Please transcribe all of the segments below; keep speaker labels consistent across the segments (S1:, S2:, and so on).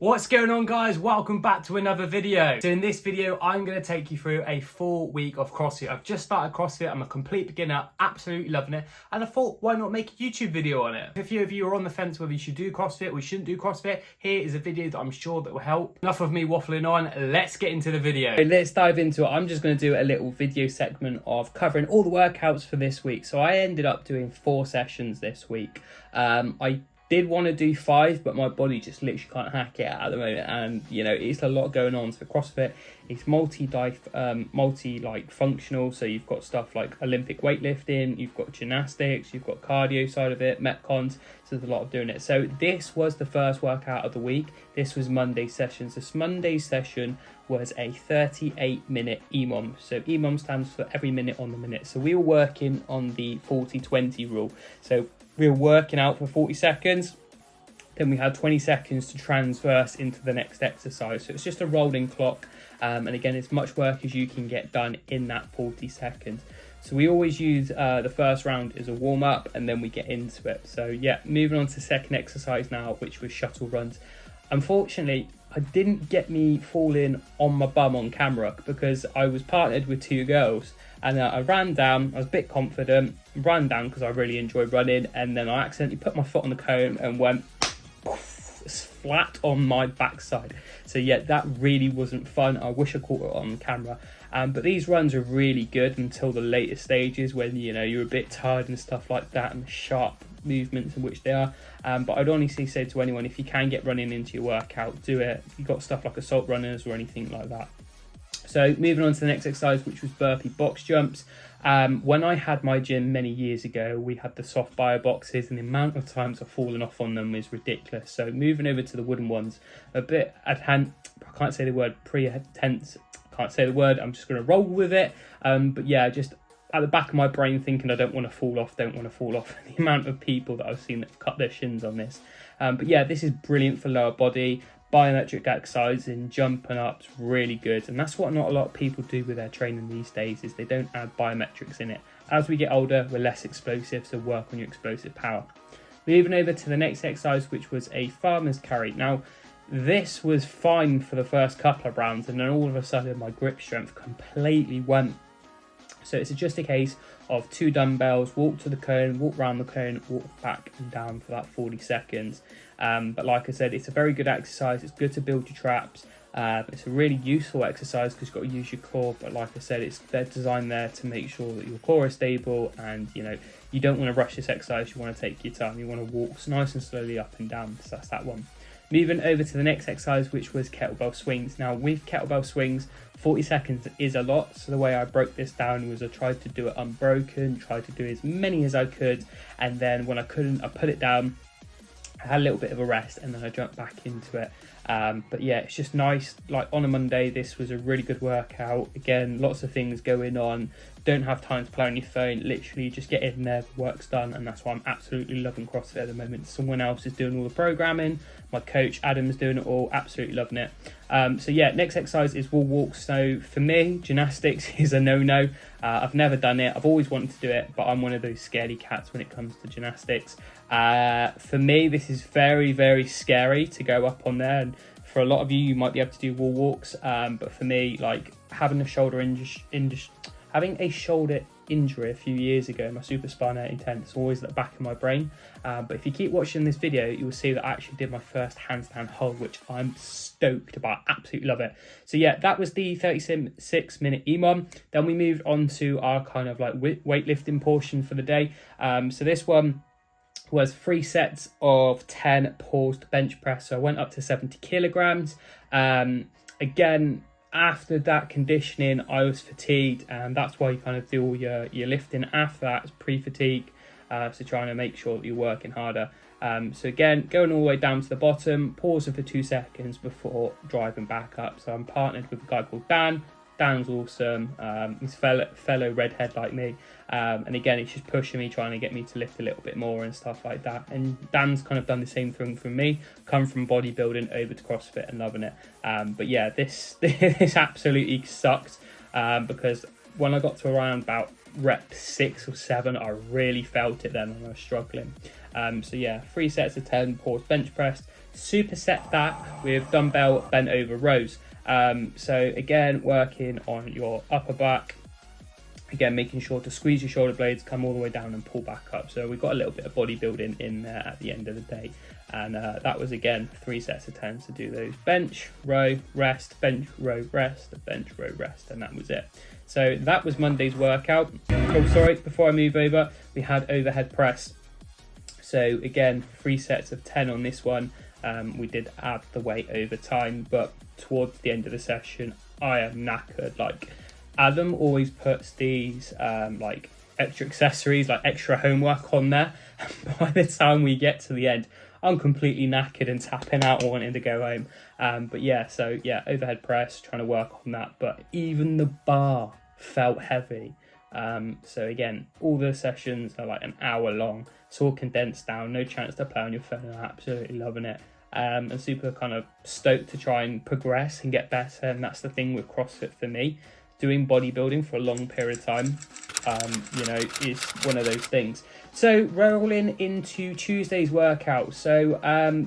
S1: What's going on, guys? Welcome back to another video. So in this video, I'm going to take you through a full week of CrossFit. I've just started CrossFit. I'm a complete beginner, absolutely loving it. And I thought, why not make a YouTube video on it? If a few of you are on the fence whether you should do CrossFit or you shouldn't do CrossFit, here is a video that I'm sure that will help. Enough of me waffling on, let's get into the video. So let's dive into it. I'm just going to do a little video segment of covering all the workouts for this week. So I ended up doing 4 sessions this week. I did want to do 5, but my body just literally can't hack it at the moment, and you know, it's a lot going on. So CrossFit is multi functional, so you've got stuff like Olympic weightlifting, you've got gymnastics, you've got cardio side of it, metcons, so there's a lot of doing it. So this was the first workout of the week. This was Monday's session. So this Monday's session was a 38-minute EMOM. So EMOM stands for every minute on the minute. So we were working on the 40-20 rule. So we were working out for 40 seconds, then we had 20 seconds to transverse into the next exercise. So it's just a rolling clock, and again, as much work as you can get done in that 40 seconds. So we always use the first round as a warm-up, and then we get into it. So yeah, moving on to the second exercise now, which was shuttle runs. Unfortunately, I didn't get me falling on my bum on camera because I was partnered with 2 girls, and I ran down. I was a bit confident, ran down because I really enjoy running, and then I accidentally put my foot on the cone and went flat on my backside. So yeah, that really wasn't fun. I wish I caught it on camera. But these runs are really good until the later stages when, you know, you're a bit tired and stuff like that, and the sharp movements in which they are. But I'd honestly say to anyone, if you can get running into your workout, do it. You've got stuff like assault runners or anything like that. So moving on to the next exercise, which was burpee box jumps. When I had my gym many years ago, we had the soft bio boxes, and the amount of times I've fallen off on them is ridiculous. So moving over to the wooden ones, a bit I can't say the word, pretense, can't say the word, I'm just going to roll with it. But yeah, just at the back of my brain thinking I don't want to fall off. The amount of people that I've seen that have cut their shins on this. But yeah, this is brilliant for lower body. Biometric exercise and jumping up's really good, and that's what not a lot of people do with their training these days, is they don't add biometrics in it. As we get older, we're less explosive, so work on your explosive power. Moving over to the next exercise, which was a farmer's carry. Now, this was fine for the first couple of rounds, and then all of a sudden my grip strength completely went. So it's just a case of 2 dumbbells, walk to the cone, walk around the cone, walk back and down for that 40 seconds. But like I said, it's a very good exercise. It's good to build your traps. It's a really useful exercise because you've got to use your core. But like I said, they're designed there to make sure that your core is stable, and you know, you don't want to rush this exercise. You want to take your time. You want to walk nice and slowly up and down. So that's that one. Moving over to the next exercise, which was kettlebell swings. Now with kettlebell swings, 40 seconds is a lot. So the way I broke this down was I tried to do it unbroken, tried to do as many as I could. And then when I couldn't, I put it down. I had a little bit of a rest, and then I jumped back into it. But yeah, it's just nice. Like on a Monday, this was a really good workout. Again, lots of things going on. Don't have time to play on your phone. Literally just get in there, the work's done, and that's why I'm absolutely loving CrossFit at the moment. Someone else is doing all the programming. My coach Adam's doing it all, absolutely loving it. So yeah, next exercise is wall walks. So for me, gymnastics is a no-no. I've never done it. I've always wanted to do it, but I'm one of those scaredy cats when it comes to gymnastics. For me, this is very, very scary to go up on there. And for a lot of you, you might be able to do wall walks. But for me, like having a shoulder injury a few years ago, my supraspinator tendon, it's always at the back of my brain. But if you keep watching this video, you will see that I actually did my first handstand hold, which I'm stoked about. Absolutely love it. So yeah, that was the 36-minute EMOM. Then we moved on to our kind of like weightlifting portion for the day. So this one was 3 sets of 10 paused bench press. So I went up to 70 kilograms. Again, after that conditioning, I was fatigued, and that's why you kind of do all your lifting after that. It's pre-fatigue, so trying to make sure that you're working harder. So again, going all the way down to the bottom, pausing for 2 seconds before driving back up. So I'm partnered with a guy called Dan. Dan's awesome. He's a fellow redhead like me. And again, he's just pushing me, trying to get me to lift a little bit more and stuff like that. And Dan's kind of done the same thing for me. Come from bodybuilding over to CrossFit and loving it. But yeah, this absolutely sucked because when I got to around about rep 6 or 7, I really felt it then and I was struggling. So yeah, 3 sets of 10 paused bench press, superset that with dumbbell bent over rows. So again, working on your upper back, again, making sure to squeeze your shoulder blades, come all the way down and pull back up. So we've got a little bit of bodybuilding in there at the end of the day. And that was, again, 3 sets of 10 to do those bench, row, rest, bench, row, rest, bench, row, rest. And that was it. So that was Monday's workout. Oh, sorry, before I move over, we had overhead press. So again, 3 sets of 10 on this one. We did add the weight over time, but towards the end of the session, I am knackered. Like, Adam always puts these like extra accessories, like extra homework on there. By the time we get to the end, I'm completely knackered and tapping out, wanting to go home. But yeah, so yeah, overhead press, trying to work on that. But even the bar felt heavy. So again, all the sessions are like an hour long. It's all condensed down, no chance to play on your phone. I'm absolutely loving it. And super kind of stoked to try and progress and get better. And that's the thing with CrossFit for me. Doing bodybuilding for a long period of time, is one of those things. So rolling into Tuesday's workout. So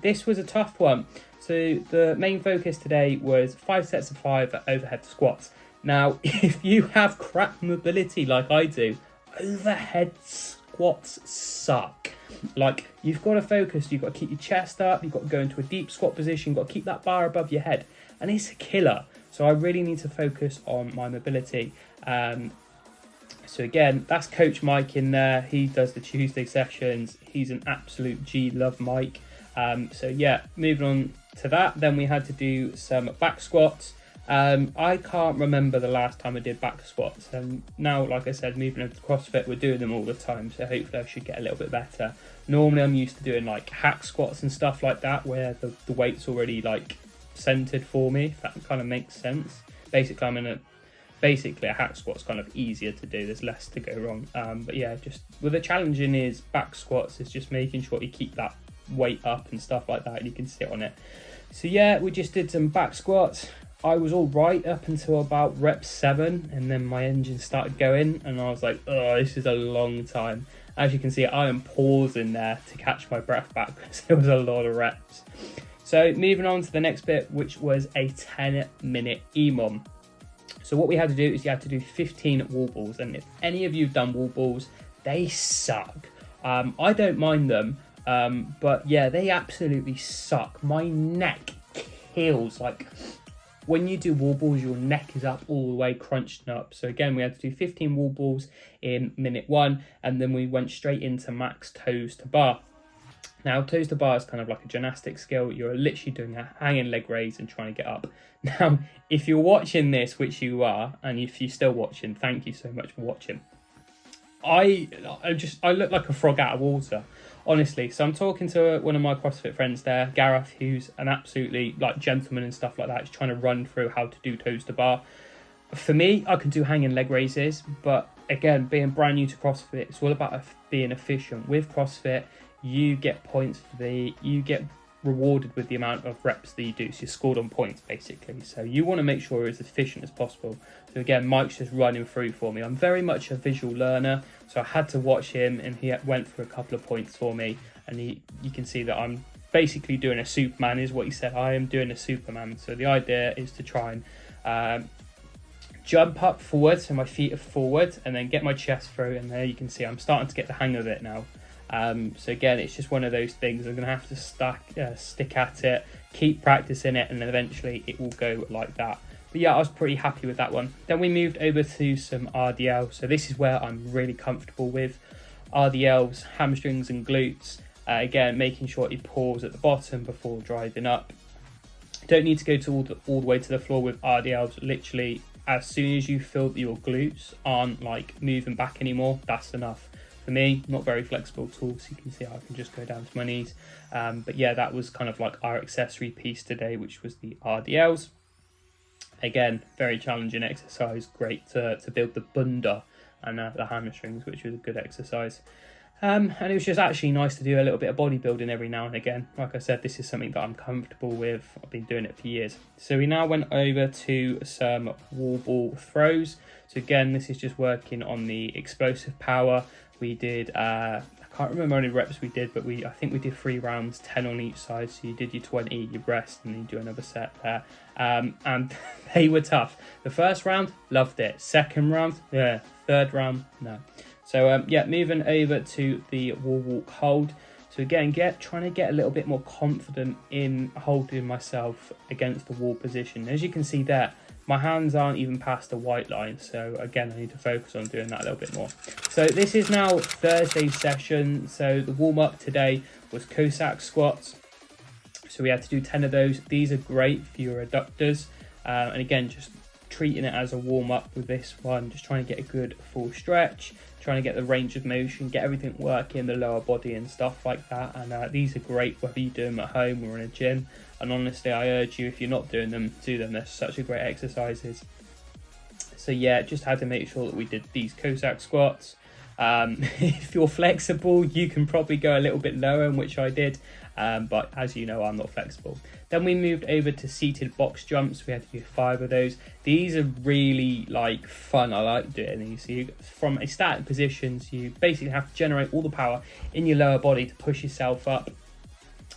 S1: this was a tough one. So the main focus today was 5 sets of 5 overhead squats. Now, if you have crap mobility like I do, overhead squats suck. Like, you've got to focus, you've got to keep your chest up, you've got to go into a deep squat position, you've got to keep that bar above your head. And it's a killer. So I really need to focus on my mobility. So again, that's Coach Mike in there. He does the Tuesday sessions. He's an absolute G, love Mike. So yeah, moving on to that. Then we had to do some back squats. I can't remember the last time I did back squats. And now, like I said, moving into CrossFit, we're doing them all the time. So hopefully I should get a little bit better. Normally I'm used to doing like hack squats and stuff like that, where the weight's already like centered for me, if that kind of makes sense. Basically, a hack squat's kind of easier to do. There's less to go wrong. But yeah, just with the challenging is back squats is just making sure you keep that weight up and stuff like that, and you can sit on it. So yeah, we just did some back squats. I was all right up until about rep 7, and then my engine started going, and I was like, oh, this is a long time. As you can see, I am pausing there to catch my breath back because there was a lot of reps. So moving on to the next bit, which was a 10-minute EMOM. So what we had to do is you had to do 15 wall balls. And if any of you have done wall balls, they suck. I don't mind them, but yeah, they absolutely suck. My neck kills. Like, when you do wall balls, your neck is up all the way, crunched up. So again, we had to do 15 wall balls in minute 1, and then we went straight into max toes to bar. Now, toes to bar is kind of like a gymnastic skill. You're literally doing a hanging leg raise and trying to get up. Now, if you're watching this, which you are, and if you're still watching, thank you so much for watching. I look like a frog out of water, honestly. So I'm talking to one of my CrossFit friends there, Gareth, who's an absolutely like gentleman and stuff like that. He's trying to run through how to do toes to bar. For me, I can do hanging leg raises, but again, being brand new to CrossFit, it's all about being efficient. With CrossFit, you get points you get rewarded with the amount of reps that you do. So you're scored on points, basically. So you want to make sure you're as efficient as possible. So again, Mike's just running through for me. I'm very much a visual learner, so I had to watch him, and he went through a couple of points for me. And you can see that I'm basically doing a Superman, is what he said. I am doing a Superman. So the idea is to try and jump up forward, so my feet are forward, and then get my chest through. And there you can see I'm starting to get the hang of it now. So again, it's just one of those things. I'm going to have to stick at it, keep practicing it, and then eventually it will go like that. But yeah, I was pretty happy with that one. Then we moved over to some RDL. So this is where I'm really comfortable with RDLs, hamstrings and glutes. Again, making sure you pause at the bottom before driving up. You don't need to go to all the way to the floor with RDLs. Literally, as soon as you feel that your glutes aren't like moving back anymore, that's enough. For me, not very flexible at all, so you can see how I can just go down to my knees. But yeah, that was kind of like our accessory piece today, which was the RDLs. Again, very challenging exercise, great to build the bunda and the hamstrings, which was a good exercise. And it was just actually nice to do a little bit of bodybuilding every now and again. Like I said, this is something that I'm comfortable with. I've been doing it for years. So we now went over to some wall ball throws. So again, this is just working on the explosive power. We did I can't remember how many reps we did, but I think we did 3 rounds, 10 on each side. So you did your 20, you rest, and then you do another set there. And they were tough. The first round, loved it. Second round, yeah. Third round, no. So yeah, moving over to the wall walk hold. So again, trying to get a little bit more confident in holding myself against the wall position. As you can see there, my hands aren't even past the white line. So again, I need to focus on doing that a little bit more. So this is now Thursday's session. So the warm up today was Cossack squats. So we had to do 10 of those. These are great for your adductors. And again, just treating it as a warm up with this one, just trying to get a good full stretch, trying to get the range of motion, get everything working, the lower body and stuff like that. And these are great whether you do them at home or in a gym. And honestly, I urge you, if you're not doing them, do them. They're such a great exercises. So yeah, just had to make sure that we did these Cossack squats. If you're flexible, you can probably go a little bit lower, in which I did. But as you know, I'm not flexible. Then we moved over to seated box jumps. We had to do 5 of those. These are really like fun. I like doing these. So from a static positions, you basically have to generate all the power in your lower body to push yourself up.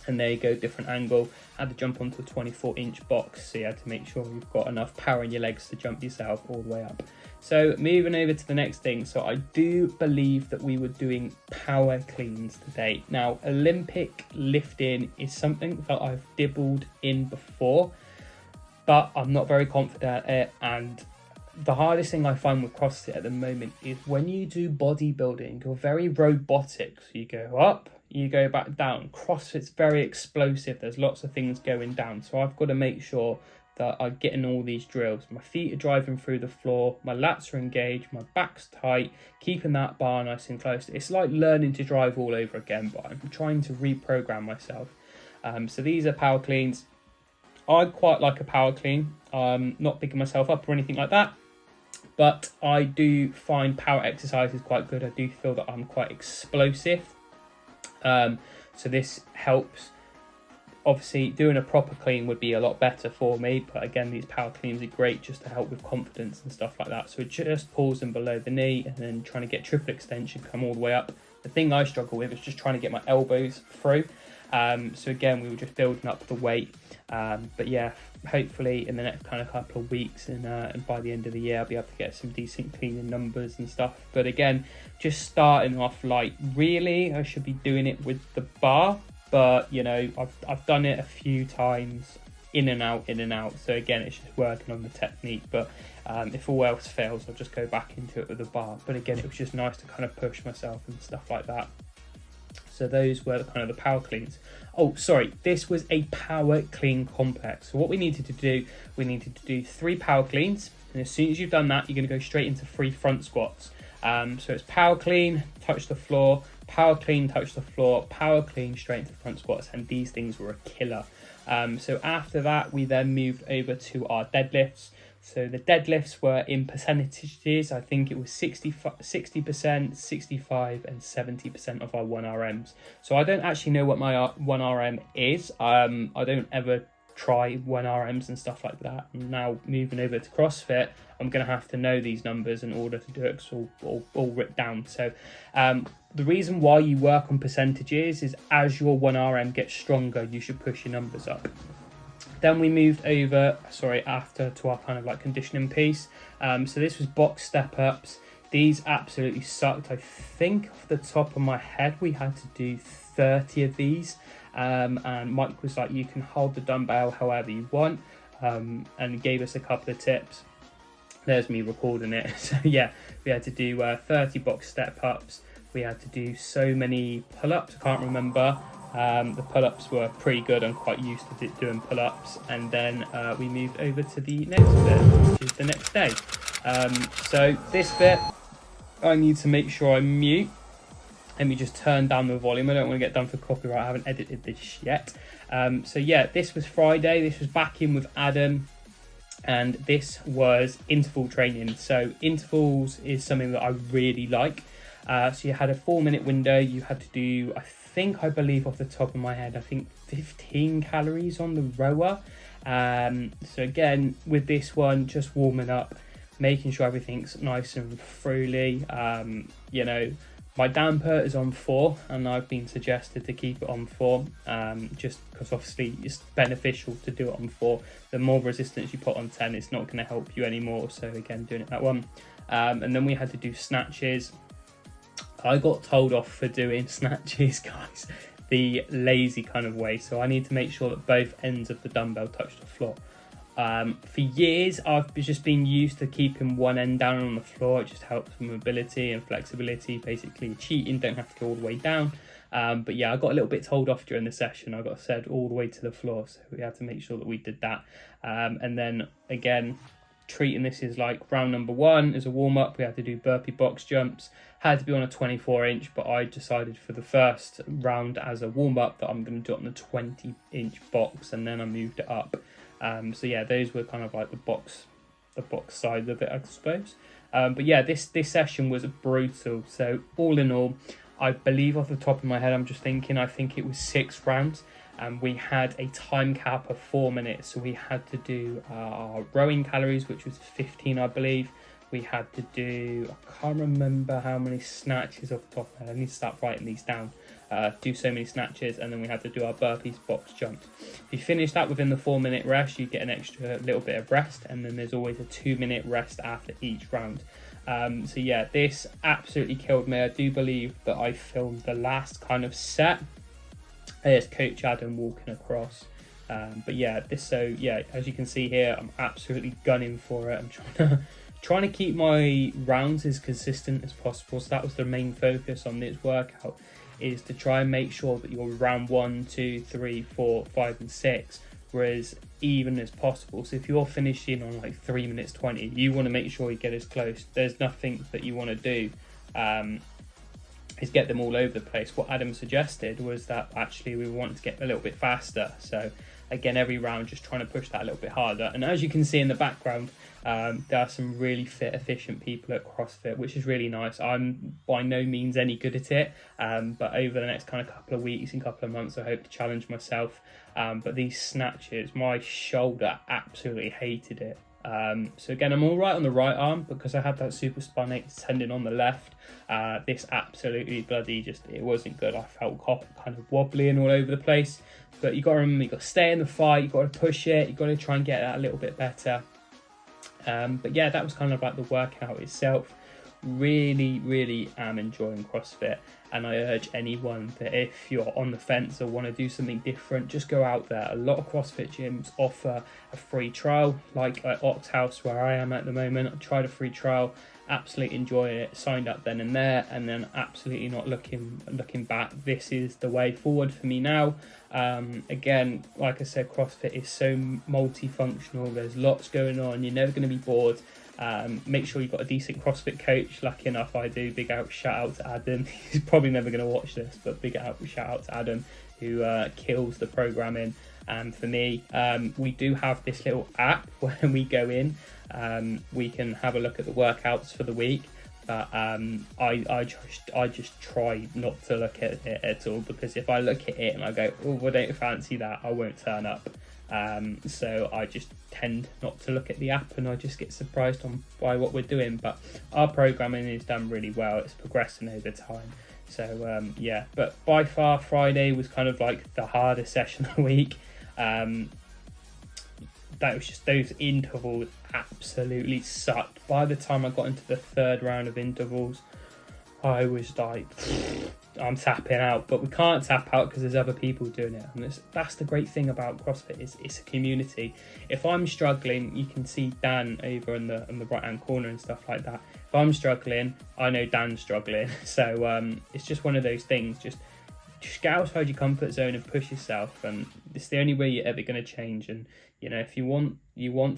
S1: And there you go, different angle. I had to jump onto a 24-inch box, so you had to make sure you've got enough power in your legs to jump yourself all the way up. So moving over to the next thing. So I do believe that we were doing power cleans today. Now, Olympic lifting is something that I've dibbled in before, but I'm not very confident at it. And the hardest thing I find with CrossFit at the moment is when you do bodybuilding, you're very robotic. So you go up, you go back down. CrossFit's very explosive. There's lots of things going down. So I've got to make sure that I'm getting all these drills. My feet are driving through the floor, my lats are engaged, my back's tight, keeping that bar nice and close. It's like learning to drive all over again, but I'm trying to reprogram myself. So these are power cleans. I quite like a power clean. Not picking myself up or anything like that, but I do find power exercises quite good. I do feel that I'm quite explosive. So this helps. Obviously, doing a proper clean would be a lot better for me, but again, these power cleans are great just to help with confidence and stuff like that. So it just pulls them below the knee and then trying to get triple extension, come all the way up. The thing I struggle with is just trying to get my elbows through. So again, we were just building up the weight. But yeah, hopefully in the next kind of couple of weeks and by the end of the year, I'll be able to get some decent cleaning numbers and stuff. But again, just starting off light. Really, I should be doing it with the bar. But, you know, I've done it a few times, in and out. So, again, it's just working on the technique. But if all else fails, I'll just go back into it with the bar. But, again, it was just nice to kind of push myself and stuff like that. So those were kind of the power cleans. Oh, sorry, this was a power clean complex. So what we needed to do, 3 power cleans. And as soon as you've done that, you're going to go straight into 3 front squats. So it's power clean, touch the floor, power clean, touch the floor, power clean, straight into front squats, and these things were a killer. So after that, we then moved over to our deadlifts. So the deadlifts were in percentages. I think it was 60%, 65 and 70% of our 1RMs. So I don't actually know what my 1RM is. I don't ever try 1RMs and stuff like that. And now moving over to CrossFit, I'm going to have to know these numbers in order to do it, because it's all written down. So the reason why you work on percentages is as your 1RM gets stronger, you should push your numbers up. Then we moved over, after to our kind of like conditioning piece. So this was box step ups. These absolutely sucked. I think off the top of my head, we had to do 30 of these. And Mike was like, you can hold the dumbbell however you want, and gave us a couple of tips. There's me recording it. So yeah, we had to do 30 box step ups. We had to do so many pull-ups. I can't remember. The pull-ups were pretty good. I'm quite used to doing pull-ups. And then we moved over to the next bit, which is the next day. So this bit, I need to make sure I mute. Let me just turn down the volume. I don't want to get done for copyright. I haven't edited this yet. So yeah, this was Friday. This was back in with Adam. And this was interval training. So intervals is something that I really like. So you had a 4-minute window. You had to do, I believe off the top of my head, 15 calories on the rower. So again, with this one, just warming up, making sure everything's nice and freely, My damper is on 4, and I've been suggested to keep it on 4, just because obviously it's beneficial to do it on 4. The more resistance you put on 10, it's not going to help you anymore. So again, doing it that one. And then we had to do snatches. I got told off for doing snatches, guys, the lazy kind of way. So I need to make sure that both ends of the dumbbell touch the floor. For years, I've just been used to keeping one end down on the floor. It just helps with mobility and flexibility. Basically, cheating, don't have to go all the way down. But yeah, I got a little bit told off during the session. I got said all the way to the floor, so we had to make sure that we did that. And then again, treating this is like round number 1 as a warm-up. We had to do burpee box jumps. Had to be on a 24-inch, but I decided for the first round as a warm-up that I'm going to do it on the 20-inch box, and then I moved it up. So yeah, those were kind of like the box side of it, I suppose. But yeah, this session was brutal. So all in all, I believe off the top of my head, I'm just thinking, I think it was 6 rounds. And we had a time cap of 4 minutes. So we had to do our rowing calories, which was 15, I believe. We had to do, I can't remember how many snatches off the top of my head. I need to start writing these down. Do so many snatches, and then we had to do our burpees, box jumps. If you finish that within the 4 minute rest, you get an extra little bit of rest, and then there's always a 2 minute rest after each round. So yeah, this absolutely killed me. I do believe that I filmed the last kind of set. There's Coach Adam walking across. But yeah, so yeah, as you can see here, I'm absolutely gunning for it. I'm trying to keep my rounds as consistent as possible. So that was the main focus on this workout, is to try and make sure that your round 1, 2, 3, 4, 5 and 6 were as even as possible. So if you're finishing on like 3 minutes 20, you want to make sure you get as close. There's nothing that you want to do is get them all over the place. What Adam suggested was that actually we wanted to get a little bit faster. So again, every round just trying to push that a little bit harder. And as you can see in the background, there are some really fit, efficient people at CrossFit, which is really nice. I'm by no means any good at it, but over the next kind of couple of weeks and couple of months, I hope to challenge myself. But these snatches, my shoulder absolutely hated it. So again, I'm all right on the right arm because I had that supraspinatus tendon on the left. This absolutely bloody it wasn't good. I felt kind of wobbly and all over the place. But you got to remember, you got to stay in the fight. You got to push it. You got to try and get that a little bit better. But yeah, that was kind of like the workout itself. Really am enjoying CrossFit, and I urge anyone that if you're on the fence or want to do something different, just go out there. A lot of CrossFit gyms offer a free trial, like at Ox House where I am at the moment. I tried a free trial, absolutely enjoyed it, signed up then and there, and then absolutely not looking back. This is the way forward for me now. Again, like I said, CrossFit is so multifunctional. There's lots going on. You're never going to be bored. Make sure you've got a decent CrossFit coach. Lucky enough I do. Big shout out to Adam. He's probably never going to watch this, but shout out to Adam, who kills the programming. And for me, we do have this little app where we go in, we can have a look at the workouts for the week. But I just try not to look at it at all, because if I look at it and I go, oh, I don't fancy that, I won't turn up. So I just tend not to look at the app, and I just get surprised by what we're doing. But our programming is done really well. It's progressing over time. So yeah, but by far Friday was kind of like the hardest session of the week. That was just, those intervals absolutely sucked. By the time I got into the 3rd round of intervals, I was like, I'm tapping out. But we can't tap out because there's other people doing it, and that's the great thing about CrossFit, is it's a community. If I'm struggling, you can see Dan over in the right hand corner and stuff like that. If I'm struggling, I know Dan's struggling. So it's just one of those things. Just get outside your comfort zone and push yourself, and it's the only way you're ever going to change. And you know, if you want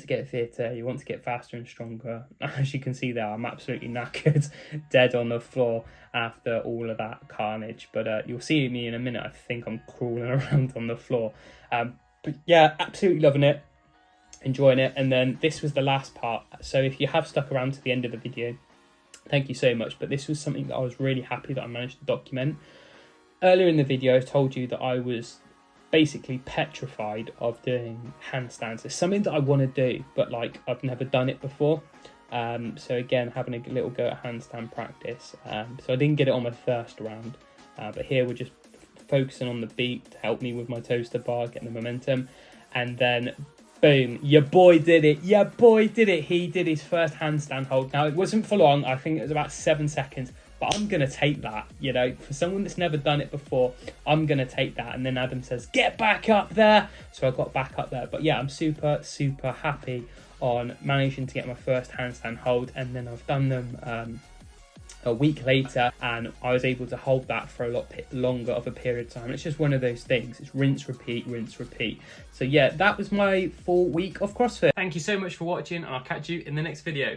S1: to get fitter, you want to get faster and stronger. As you can see there, I'm absolutely knackered, dead on the floor after all of that carnage. But you'll see me in a minute. I think I'm crawling around on the floor. But yeah, absolutely loving it, enjoying it. And then this was the last part. So if you have stuck around to the end of the video, thank you so much. But this was something that I was really happy that I managed to document. Earlier in the video, I told you that I was basically petrified of doing handstands. It's something that I want to do, but like I've never done it before. So again, having a little go at handstand practice. So I didn't get it on my first round, but here we're just focusing on the beat to help me with my toaster bar, getting the momentum. And then boom, your boy did it. Your boy did it. He did his first handstand hold. Now, it wasn't for long. I think it was about 7 seconds. But I'm going to take that, you know, for someone that's never done it before, I'm going to take that. And then Adam says, get back up there. So I got back up there. But yeah, I'm super, super happy on managing to get my first handstand hold. And then I've done them a week later, and I was able to hold that for a lot longer of a period of time. It's just one of those things. It's rinse, repeat, rinse, repeat. So yeah, that was my full week of CrossFit. Thank you so much for watching, and I'll catch you in the next video.